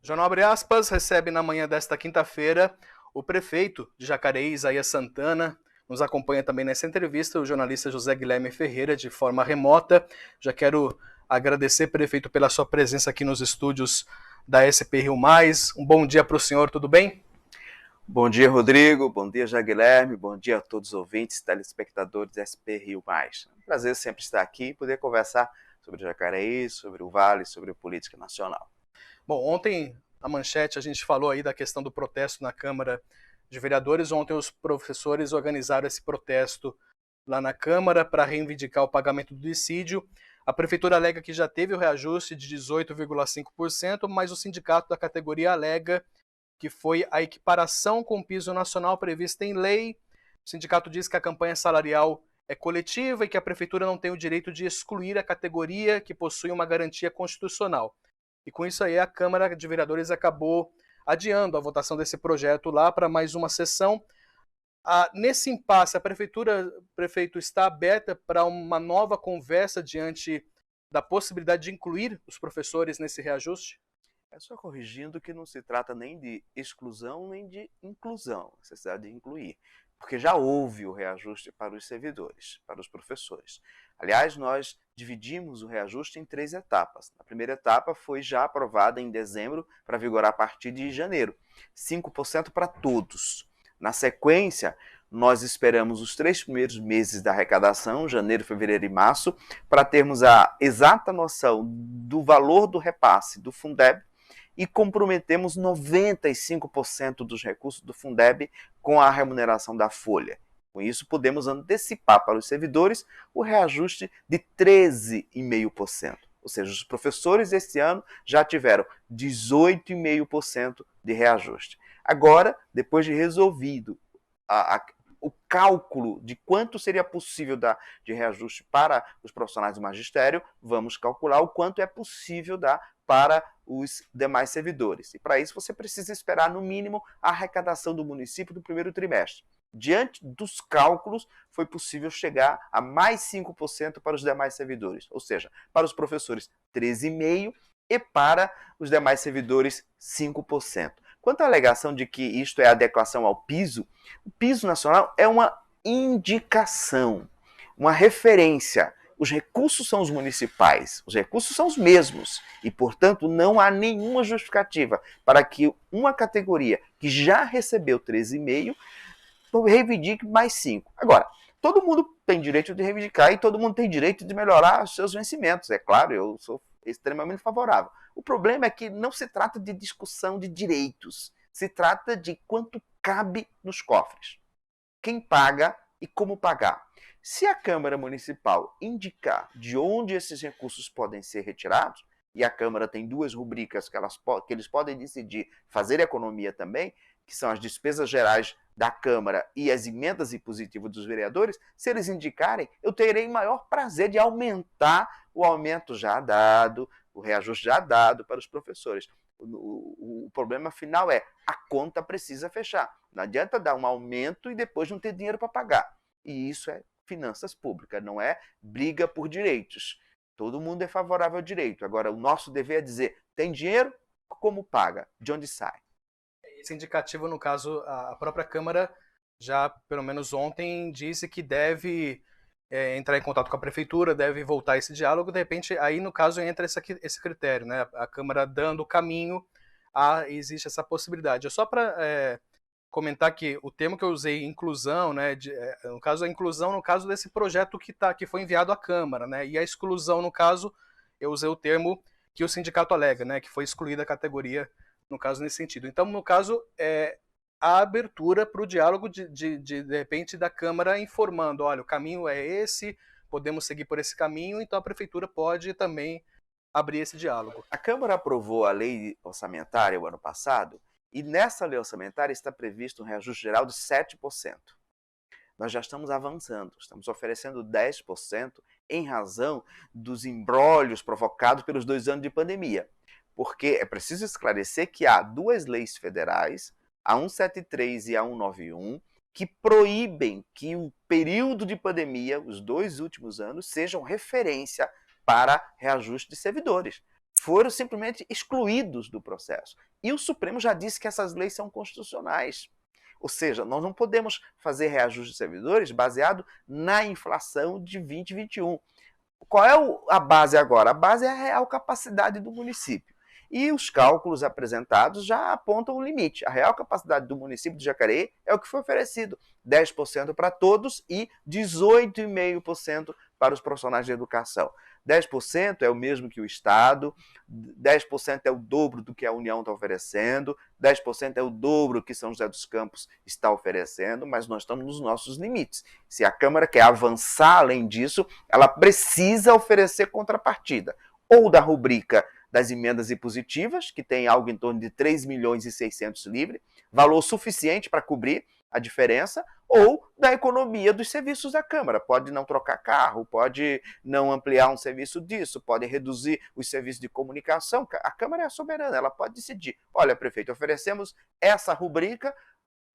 O Jornal Abre Aspas recebe na manhã desta quinta-feira o prefeito de Jacareí, Isaías Santana. Nos acompanha também nessa entrevista o jornalista José Guilherme Ferreira, de forma remota. Já quero agradecer, prefeito, pela sua presença aqui nos estúdios da SP Rio Mais. Um bom dia para o senhor, tudo bem? Bom dia, Rodrigo. Bom dia, José Guilherme. Bom dia a todos os ouvintes, telespectadores da SP Rio Mais. É um prazer sempre estar aqui e poder conversar sobre Jacareí, sobre o Vale, sobre a política nacional. Bom, ontem na manchete a gente falou aí da questão do protesto na Câmara de Vereadores. Ontem os professores organizaram esse protesto lá na Câmara para reivindicar o pagamento do dissídio. A prefeitura alega que já teve o reajuste de 18,5%, mas o sindicato da categoria alega que foi a equiparação com o piso nacional prevista em lei. O sindicato diz que a campanha salarial é coletiva e que a prefeitura não tem o direito de excluir a categoria que possui uma garantia constitucional. E com isso aí a Câmara de Vereadores acabou adiando a votação desse projeto lá para mais uma sessão. Nesse impasse, a prefeitura, prefeito, está aberta para uma nova conversa diante da possibilidade de incluir os professores nesse reajuste? É só corrigindo que não se trata nem de exclusão nem de inclusão, necessidade de incluir, porque já houve o reajuste para os servidores, para os professores. Aliás, nós dividimos o reajuste em 3 etapas. A primeira etapa foi já aprovada em dezembro para vigorar a partir de janeiro, 5% para todos. Na sequência, nós esperamos os 3 primeiros meses da arrecadação, janeiro, fevereiro e março, para termos a exata noção do valor do repasse do Fundeb, e comprometemos 95% dos recursos do Fundeb com a remuneração da folha. Com isso, podemos antecipar para os servidores o reajuste de 13,5%. Ou seja, os professores esse ano já tiveram 18,5% de reajuste. Agora, depois de resolvido o cálculo de quanto seria possível dar de reajuste para os profissionais do magistério, vamos calcular o quanto é possível dar para os demais servidores. E para isso você precisa esperar, no mínimo, a arrecadação do município do primeiro trimestre. Diante dos cálculos, foi possível chegar a mais 5% para os demais servidores, ou seja, para os professores 13,5% e para os demais servidores 5%. Quanto à alegação de que isto é adequação ao piso, o piso nacional é uma indicação, uma referência. Os recursos são os municipais, os recursos são os mesmos e, portanto, não há nenhuma justificativa para que uma categoria que já recebeu 13,5% reivindique mais 5%. Agora, todo mundo tem direito de reivindicar e todo mundo tem direito de melhorar os seus vencimentos. É claro, eu sou extremamente favorável. O problema é que não se trata de discussão de direitos, se trata de quanto cabe nos cofres. Quem paga e como pagar. Se a Câmara Municipal indicar de onde esses recursos podem ser retirados, e a Câmara tem 2 rubricas que eles podem decidir fazer economia também, que são as despesas gerais da Câmara e as emendas impositivas dos vereadores, se eles indicarem, eu terei maior prazer de aumentar o aumento já dado, o reajuste já dado para os professores. O problema final é a conta precisa fechar. Não adianta dar um aumento e depois não ter dinheiro para pagar. E isso é finanças públicas, não é briga por direitos. Todo mundo é favorável ao direito. Agora, o nosso dever é dizer, tem dinheiro? Como paga? De onde sai? Esse indicativo, no caso, a própria Câmara já, pelo menos ontem, disse que deve entrar em contato com a Prefeitura, deve voltar esse diálogo. De repente, aí, no caso, entra esse critério, né? A Câmara dando o caminho, existe essa possibilidade. É só para comentar que o termo que eu usei, inclusão, né? No caso, a inclusão, no caso desse projeto que foi enviado à Câmara, né? E a exclusão, no caso, eu usei o termo que o sindicato alega, né? Que foi excluída a categoria, no caso, nesse sentido. Então, no caso, a abertura para o diálogo de repente, da Câmara informando, olha, o caminho é esse, podemos seguir por esse caminho, então a Prefeitura pode também abrir esse diálogo. A Câmara aprovou a lei orçamentária o ano passado e nessa lei orçamentária está previsto um reajuste geral de 7%. Nós já estamos avançando, estamos oferecendo 10% em razão dos embrólios provocados pelos 2 anos de pandemia. Porque é preciso esclarecer que há 2 leis federais, a 173 e a 191, que proíbem que o período de pandemia, os 2 últimos anos, sejam referência para reajuste de servidores. foram simplesmente excluídos do processo. E o Supremo já disse que essas leis são constitucionais. Ou seja, nós não podemos fazer reajuste de servidores baseado na inflação de 2021. Qual é a base agora? A base é a real capacidade do município. E os cálculos apresentados já apontam o limite. A real capacidade do município de Jacareí é o que foi oferecido: 10% para todos e 18,5% para os profissionais de educação. 10% é o mesmo que o Estado, 10% é o dobro do que a União está oferecendo, 10% é o dobro que São José dos Campos está oferecendo, mas nós estamos nos nossos limites. Se a Câmara quer avançar além disso, ela precisa oferecer contrapartida, ou da rubrica das emendas impositivas, que tem algo em torno de 3 milhões e 600 livre, valor suficiente para cobrir a diferença, ou da economia dos serviços da Câmara. Pode não trocar carro, pode não ampliar um serviço disso, pode reduzir os serviços de comunicação. A Câmara é soberana, ela pode decidir: olha, prefeito, oferecemos essa rubrica,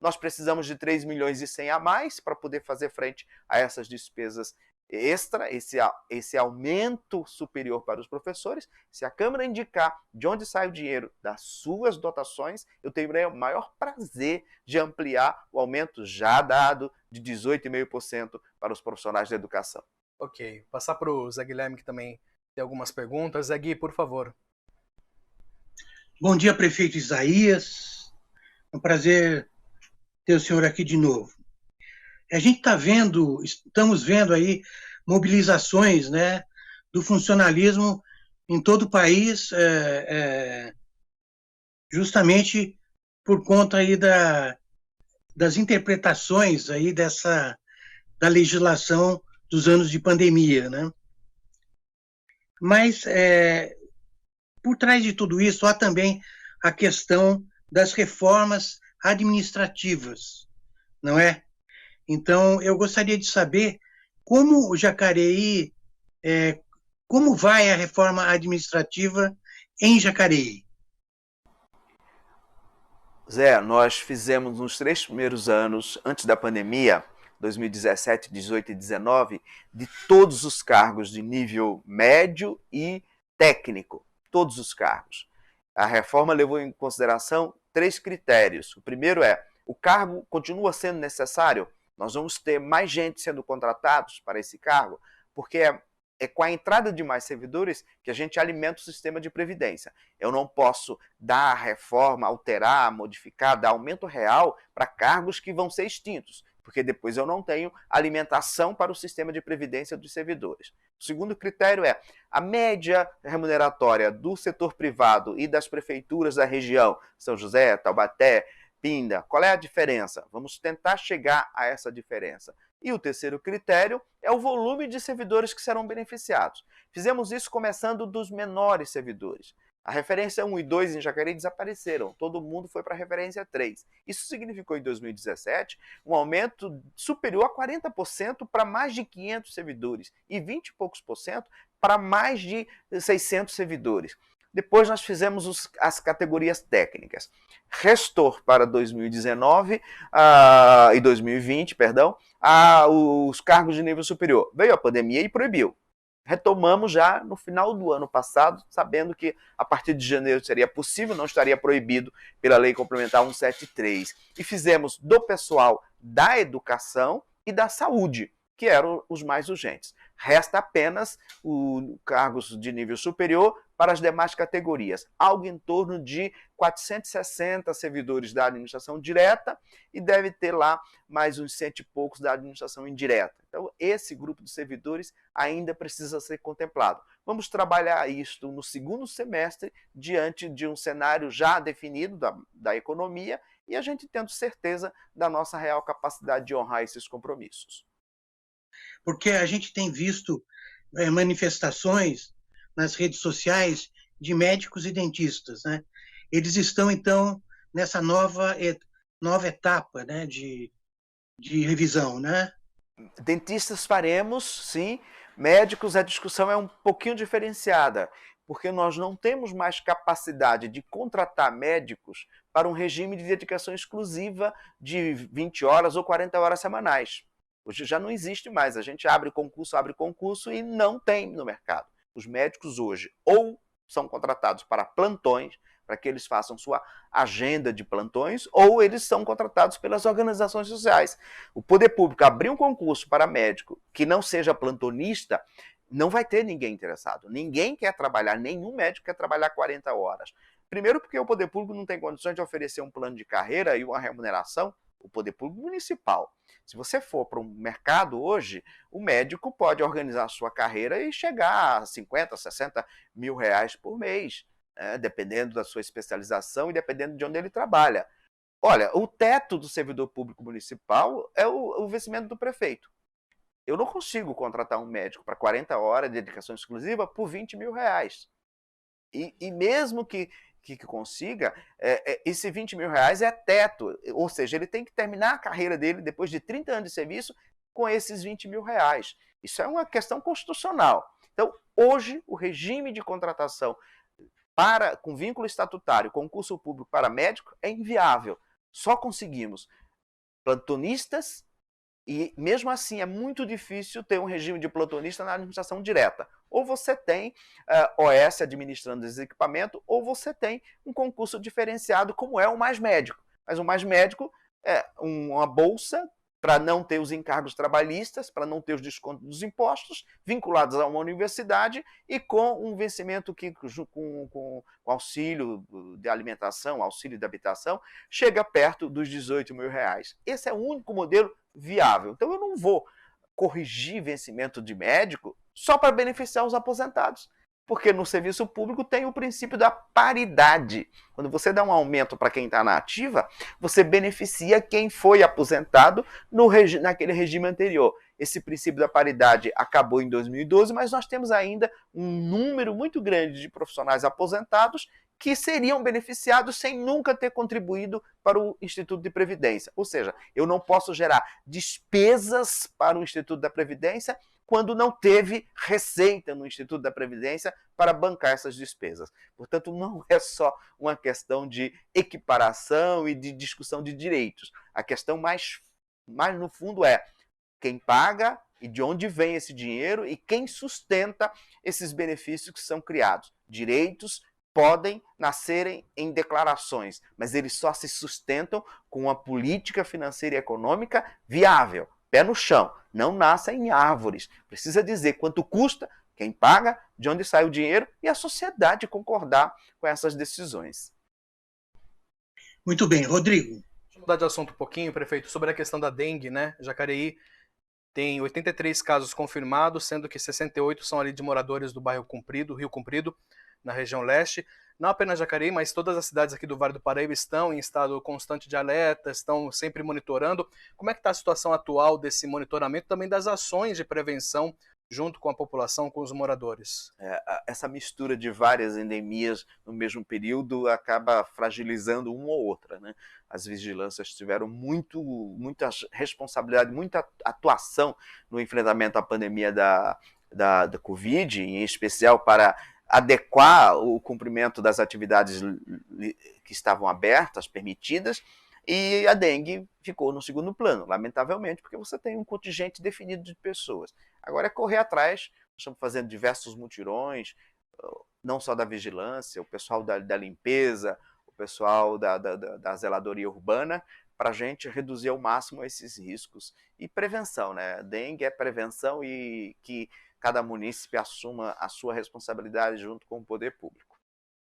nós precisamos de 3 milhões e 100 a mais para poder fazer frente a essas despesas extra, esse aumento superior para os professores. Se a Câmara indicar de onde sai o dinheiro das suas dotações, eu terei o maior prazer de ampliar o aumento já dado de 18,5% para os profissionais da educação. Ok, passar para o Zé Guilherme, que também tem algumas perguntas. Zé Gui, por favor. Bom dia, prefeito Isaías. É um prazer ter o senhor aqui de novo. A gente estamos vendo aí mobilizações, né, do funcionalismo em todo o país, justamente por conta aí das interpretações aí da legislação dos anos de pandemia, né? Mas por trás de tudo isso há também a questão das reformas administrativas, não é? Então, eu gostaria de saber como o Jacareí, como vai a reforma administrativa em Jacareí. Zé, nós fizemos nos 3 primeiros anos, antes da pandemia, 2017, 18 e 19, de todos os cargos de nível médio e técnico, todos os cargos. A reforma levou em consideração 3 critérios. O primeiro é: o cargo continua sendo necessário? Nós vamos ter mais gente sendo contratados para esse cargo, porque é com a entrada de mais servidores que a gente alimenta o sistema de previdência. Eu não posso dar reforma, alterar, modificar, dar aumento real para cargos que vão ser extintos, porque depois eu não tenho alimentação para o sistema de previdência dos servidores. O segundo critério é: a média remuneratória do setor privado e das prefeituras da região, São José, Taubaté, Pinda, qual é a diferença? Vamos tentar chegar a essa diferença. E o terceiro critério é o volume de servidores que serão beneficiados. Fizemos isso começando dos menores servidores. A referência 1 e 2 em Jacareí desapareceram, todo mundo foi para a referência 3. Isso significou, em 2017, um aumento superior a 40% para mais de 500 servidores e 20 e poucos por cento para mais de 600 servidores. Depois nós fizemos as categorias técnicas. Restou para 2019 e 2020, os cargos de nível superior. Veio a pandemia e proibiu. Retomamos já no final do ano passado, sabendo que a partir de janeiro seria possível, não estaria proibido pela Lei Complementar 173. E fizemos do pessoal da educação e da saúde, que eram os mais urgentes. Resta apenas os cargos de nível superior para as demais categorias. Algo em torno de 460 servidores da administração direta e deve ter lá mais uns 100 e poucos da administração indireta. Então, esse grupo de servidores ainda precisa ser contemplado. Vamos trabalhar isto no segundo semestre, diante de um cenário já definido da economia e a gente tendo certeza da nossa real capacidade de honrar esses compromissos. Porque a gente tem visto manifestações nas redes sociais de médicos e dentistas, né? Eles estão, então, nessa nova etapa, né, de revisão, né? Dentistas faremos, sim. Médicos, a discussão é um pouquinho diferenciada, porque nós não temos mais capacidade de contratar médicos para um regime de dedicação exclusiva de 20 horas ou 40 horas semanais. Hoje já não existe mais. A gente abre concurso e não tem no mercado. Os médicos hoje ou são contratados para plantões, para que eles façam sua agenda de plantões, ou eles são contratados pelas organizações sociais. O poder público abrir um concurso para médico que não seja plantonista, não vai ter ninguém interessado. Ninguém quer trabalhar, nenhum médico quer trabalhar 40 horas. Primeiro porque o poder público não tem condições de oferecer um plano de carreira e uma remuneração, o poder público municipal. Se você for para um mercado hoje, o médico pode organizar a sua carreira e chegar a 50, 60 mil reais por mês, né, dependendo da sua especialização e dependendo de onde ele trabalha. Olha, o teto do servidor público municipal é o vencimento do prefeito. Eu não consigo contratar um médico para 40 horas de dedicação exclusiva por 20 mil reais. E mesmo que consiga, esse 20 mil reais é teto, ou seja, ele tem que terminar a carreira dele depois de 30 anos de serviço com esses 20 mil reais. Isso é uma questão constitucional. Então, hoje, o regime de contratação com vínculo estatutário, concurso público para médico, é inviável. Só conseguimos plantonistas e, mesmo assim, é muito difícil ter um regime de plantonista na administração direta. Ou você tem OS administrando esse equipamento, ou você tem um concurso diferenciado, como é o Mais Médico. Mas o Mais Médico é uma bolsa para não ter os encargos trabalhistas, para não ter os descontos dos impostos, vinculados a uma universidade e com um vencimento que, com auxílio de alimentação, auxílio de habitação, chega perto dos 18 mil reais. Esse é o único modelo viável. Então eu não vou corrigir vencimento de médico só para beneficiar os aposentados. Porque no serviço público tem o princípio da paridade. Quando você dá um aumento para quem está na ativa, você beneficia quem foi aposentado naquele regime anterior. Esse princípio da paridade acabou em 2012, mas nós temos ainda um número muito grande de profissionais aposentados que seriam beneficiados sem nunca ter contribuído para o Instituto de Previdência. Ou seja, eu não posso gerar despesas para o Instituto da Previdência quando não teve receita no Instituto da Previdência para bancar essas despesas. Portanto, não é só uma questão de equiparação e de discussão de direitos. A questão mais no fundo é quem paga e de onde vem esse dinheiro e quem sustenta esses benefícios que são criados. Direitos podem nascerem em declarações, mas eles só se sustentam com uma política financeira e econômica viável. Pé no chão, não nascem em árvores. Precisa dizer quanto custa, quem paga, de onde sai o dinheiro e a sociedade concordar com essas decisões. Muito bem, Rodrigo. Deixa eu mudar de assunto um pouquinho, prefeito, sobre a questão da dengue, né? Jacareí tem 83 casos confirmados, sendo que 68 são ali de moradores do bairro Comprido, Rio Comprido, na região leste. Não apenas Jacareí, mas todas as cidades aqui do Vale do Paraíba estão em estado constante de alerta, estão sempre monitorando. Como é que está a situação atual desse monitoramento, também das ações de prevenção junto com a população, com os moradores? Essa mistura de várias endemias no mesmo período acaba fragilizando uma ou outra, né? As vigilâncias tiveram muita responsabilidade, muita atuação no enfrentamento à pandemia da Covid, em especial para adequar o cumprimento das atividades que estavam abertas, permitidas, e a dengue ficou no segundo plano, lamentavelmente, porque você tem um contingente definido de pessoas. Agora é correr atrás, nós estamos fazendo diversos mutirões, não só da vigilância, o pessoal da limpeza, o pessoal da zeladoria urbana, para a gente reduzir ao máximo esses riscos. E prevenção, né? Dengue é prevenção e que cada munícipe assuma a sua responsabilidade junto com o poder público.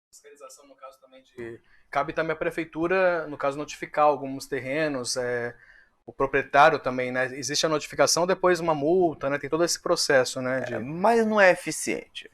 Fiscalização, no caso também cabe também à prefeitura, no caso, notificar alguns terrenos, o proprietário também, né? Existe a notificação, depois uma multa, né? Tem todo esse processo, né? Mas não é eficiente.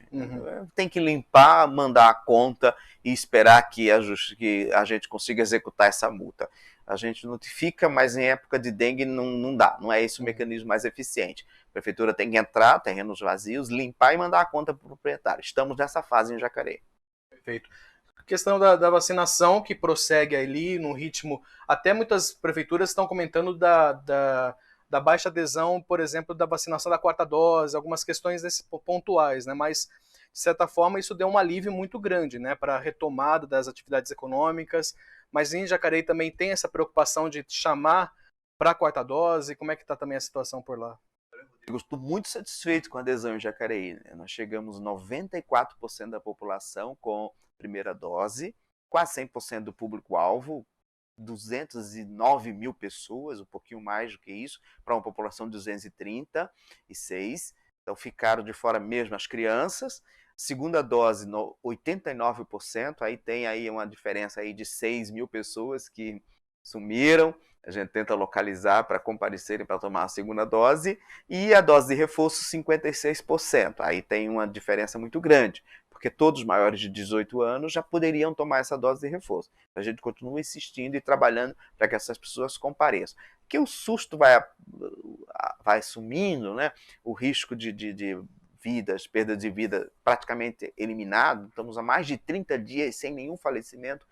Tem que limpar, mandar a conta e esperar que a gente consiga executar essa multa. A gente notifica, mas em época de dengue não dá. Não é esse o mecanismo mais eficiente. A prefeitura tem que entrar, terrenos vazios, limpar e mandar a conta para o proprietário. Estamos nessa fase em Jacareí. Perfeito. A questão da vacinação, que prossegue ali no ritmo, até muitas prefeituras estão comentando da baixa adesão, por exemplo, da vacinação da quarta dose, algumas questões pontuais, né? Mas, de certa forma, isso deu um alívio muito grande, né, para a retomada das atividades econômicas. Mas em Jacareí também tem essa preocupação de chamar para a quarta dose. Como é que está também a situação por lá? Eu estou muito satisfeito com a adesão em Jacareí, né? Nós chegamos 94% da população com primeira dose, quase 100% do público-alvo, 209 mil pessoas, um pouquinho mais do que isso, para uma população de 236. Então ficaram de fora mesmo as crianças. Segunda dose, 89%, aí tem aí uma diferença aí de 6 mil pessoas que sumiram. A gente tenta localizar para comparecerem para tomar a segunda dose. E a dose de reforço, 56%. Aí tem uma diferença muito grande, porque todos maiores de 18 anos já poderiam tomar essa dose de reforço. A gente continua insistindo e trabalhando para que essas pessoas compareçam. Que o susto vai sumindo, né? O risco de vidas, perda de vida praticamente eliminado. Estamos há mais de 30 dias sem nenhum falecimento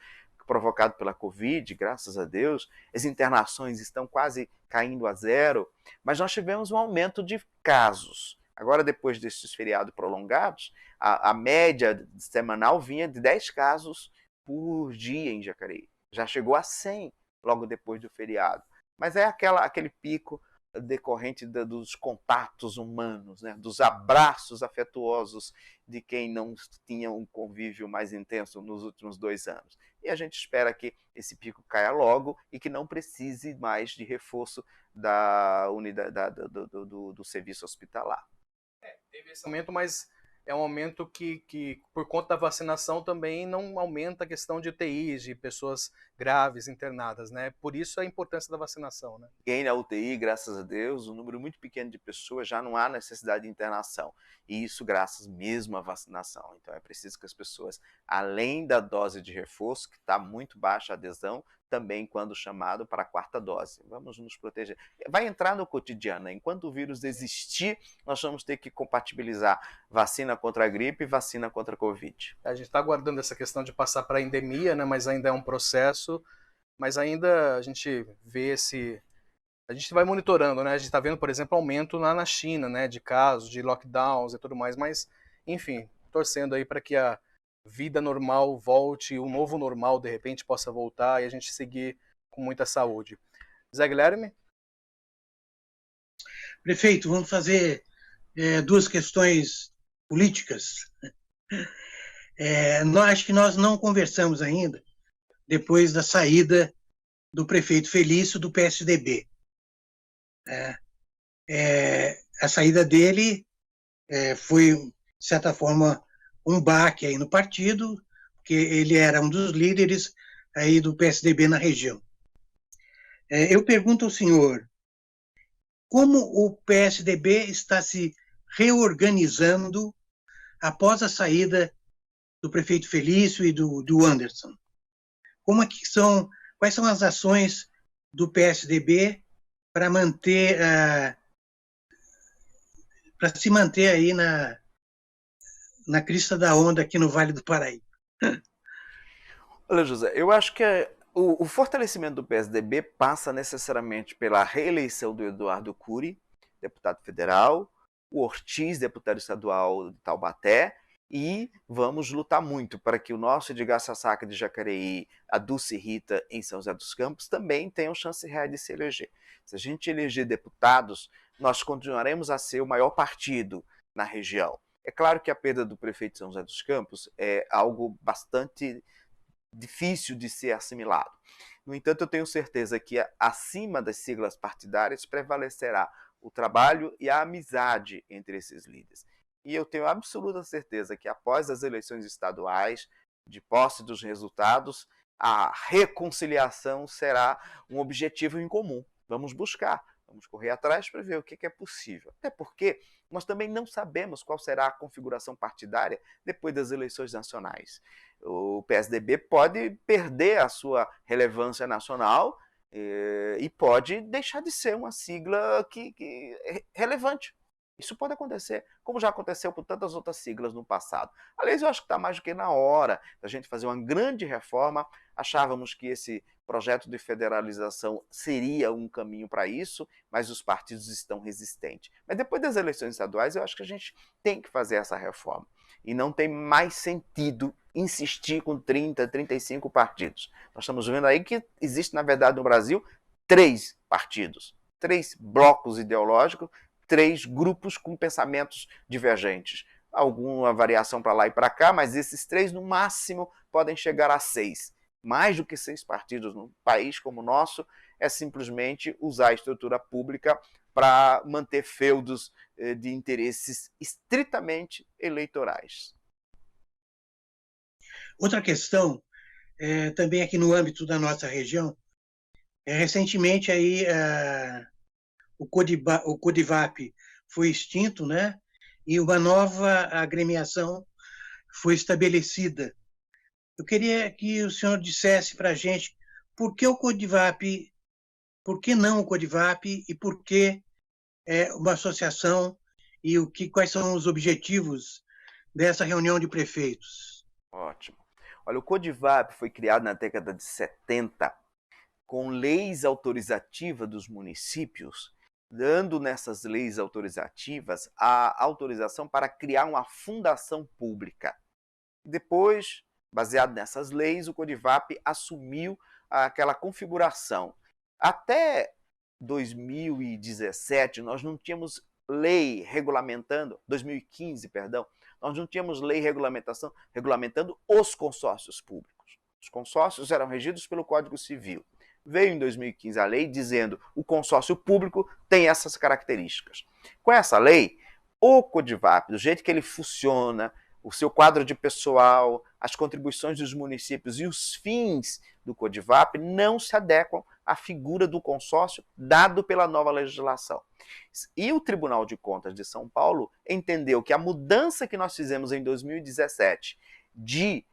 provocado pela Covid, graças a Deus. As internações estão quase caindo a zero, mas nós tivemos um aumento de casos. Agora, depois desses feriados prolongados, a média semanal vinha de 10 casos por dia em Jacareí. Já chegou a 100 logo depois do feriado. Mas é aquele pico decorrente dos contatos humanos, né? Dos abraços afetuosos de quem não tinha um convívio mais intenso nos últimos 2 anos. E a gente espera que esse pico caia logo e que não precise mais de reforço da unidade do serviço hospitalar. Teve esse aumento, mas é um aumento que, por conta da vacinação, também não aumenta a questão de UTIs, de pessoas graves internadas, né? Por isso a importância da vacinação, né? Ninguém na UTI, graças a Deus, um número muito pequeno de pessoas, já não há necessidade de internação. E isso graças mesmo à vacinação. Então é preciso que as pessoas, além da dose de reforço, que está muito baixa a adesão, também quando chamado para a 4ª dose. Vamos nos proteger. Vai entrar no cotidiano, né? Enquanto o vírus existir, nós vamos ter que compatibilizar vacina contra a gripe e vacina contra a Covid. A gente está aguardando essa questão de passar para a endemia, né? Mas ainda é um processo. Mas ainda a gente vê a gente vai monitorando, né? A gente está vendo, por exemplo, aumento lá na China, né? De casos, de lockdowns e tudo mais. Mas, enfim, torcendo aí para que a vida normal volte, o novo normal, de repente, possa voltar e a gente seguir com muita saúde. Zé Guilherme? Prefeito, vamos fazer 2 questões políticas. Acho que nós não conversamos ainda depois da saída do prefeito Felício do PSDB. A saída dele foi, de certa forma, um baque aí no partido, porque ele era um dos líderes aí do PSDB na região. Eu pergunto ao senhor, como o PSDB está se reorganizando após a saída do prefeito Felício e do Anderson? Quais são as ações do PSDB para se manter aí na crista da onda aqui no Vale do Paraíba? Olha, José, eu acho que o fortalecimento do PSDB passa necessariamente pela reeleição do Eduardo Cury, deputado federal, o Ortiz, deputado estadual de Taubaté, e vamos lutar muito para que o nosso Edgar Sassaka de Jacareí, a Dulce Rita em São José dos Campos, também tenham chance real de se eleger. Se a gente eleger deputados, nós continuaremos a ser o maior partido na região. É claro que a perda do prefeito de São José dos Campos é algo bastante difícil de ser assimilado. No entanto, eu tenho certeza que acima das siglas partidárias prevalecerá o trabalho e a amizade entre esses líderes. E eu tenho absoluta certeza que após as eleições estaduais, de posse dos resultados, a reconciliação será um objetivo em comum. Vamos buscar, vamos correr atrás para ver o que é possível. Até porque nós também não sabemos qual será a configuração partidária depois das eleições nacionais. O PSDB pode perder a sua relevância nacional e pode deixar de ser uma sigla que é relevante. Isso pode acontecer, como já aconteceu com tantas outras siglas no passado. Aliás, eu acho que está mais do que na hora da gente fazer uma grande reforma. Achávamos que esse projeto de federalização seria um caminho para isso, mas os partidos estão resistentes. Mas depois das eleições estaduais, eu acho que a gente tem que fazer essa reforma. E não tem mais sentido insistir com 30, 35 partidos. Nós estamos vendo aí que existe, na verdade, no Brasil, 3 partidos, 3 blocos ideológicos, 3 grupos com pensamentos divergentes. Alguma variação para lá e para cá, mas esses 3, no máximo, podem chegar a 6. Mais do que 6 partidos num país como o nosso é simplesmente usar a estrutura pública para manter feudos de interesses estritamente eleitorais. Outra questão, também aqui no âmbito da nossa região, recentemente aí o CODIVAP foi extinto, né? E uma nova agremiação foi estabelecida. Eu queria que o senhor dissesse para a gente por que o CODIVAP, por que não o CODIVAP e por que uma associação e quais são os objetivos dessa reunião de prefeitos. Ótimo. Olha, o CODIVAP foi criado na década de 70 com leis autorizativas dos municípios, dando nessas leis autorizativas a autorização para criar uma fundação pública. Depois, baseado nessas leis, o CODIVAP assumiu aquela configuração. Até 2017, nós não tínhamos lei regulamentando, 2015, perdão, nós não tínhamos lei regulamentando os consórcios públicos. Os consórcios eram regidos pelo Código Civil. Veio em 2015 a lei dizendo que o consórcio público tem essas características. Com essa lei, o CODIVAP, do jeito que ele funciona, o seu quadro de pessoal, as contribuições dos municípios e os fins do CODIVAP não se adequam à figura do consórcio dado pela nova legislação. E o Tribunal de Contas de São Paulo entendeu que a mudança que nós fizemos em 2017 de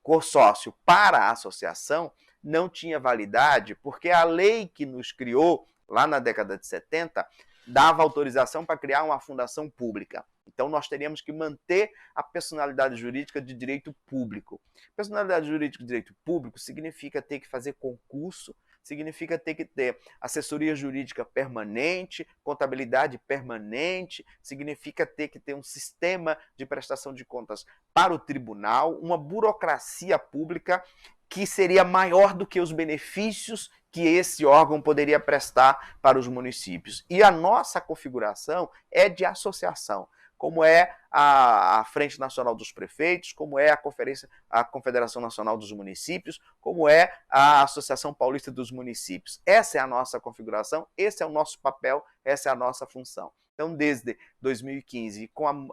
consórcio para a associação não tinha validade, porque a lei que nos criou, lá na década de 70, dava autorização para criar uma fundação pública. Então, nós teríamos que manter a personalidade jurídica de direito público. Personalidade jurídica de direito público significa ter que fazer concurso, significa ter que ter assessoria jurídica permanente, contabilidade permanente, significa ter que ter um sistema de prestação de contas para o tribunal, uma burocracia pública que seria maior do que os benefícios que esse órgão poderia prestar para os municípios. E a nossa configuração é de associação, como é a Frente Nacional dos Prefeitos, como é a Confederação Nacional dos Municípios, como é a Associação Paulista dos Municípios. Essa é a nossa configuração, esse é o nosso papel, essa é a nossa função. Então, desde 2015, com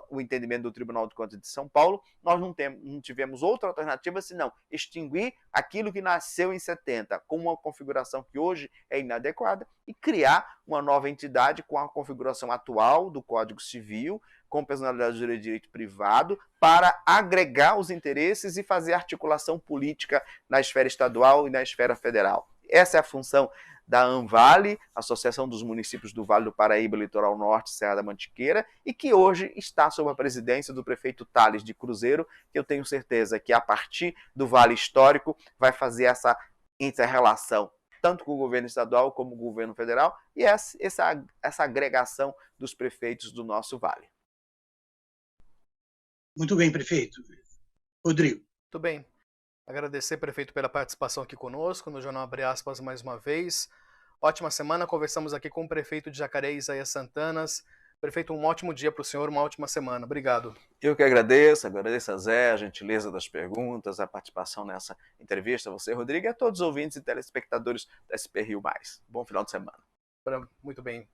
o entendimento do Tribunal de Contas de São Paulo, nós não tivemos outra alternativa senão extinguir aquilo que nasceu em 70 com uma configuração que hoje é inadequada e criar uma nova entidade com a configuração atual do Código Civil, com personalidade de direito privado, para agregar os interesses e fazer articulação política na esfera estadual e na esfera federal. Essa é a função da ANVALE, Associação dos Municípios do Vale do Paraíba, Litoral Norte, Serra da Mantiqueira, e que hoje está sob a presidência do prefeito Thales de Cruzeiro, que eu tenho certeza que a partir do Vale Histórico vai fazer essa inter-relação, tanto com o governo estadual como com o governo federal, e essa agregação dos prefeitos do nosso Vale. Muito bem, prefeito. Rodrigo. Muito bem. Agradecer, prefeito, pela participação aqui conosco no Jornal Abre Aspas mais uma vez. Ótima semana, conversamos aqui com o prefeito de Jacareí, Isaías Santanas. Prefeito, um ótimo dia para o senhor, uma ótima semana. Obrigado. Eu que agradeço a Zé, a gentileza das perguntas, a participação nessa entrevista, a você, Rodrigo, e a todos os ouvintes e telespectadores da SP Rio+. Bom final de semana. Muito bem.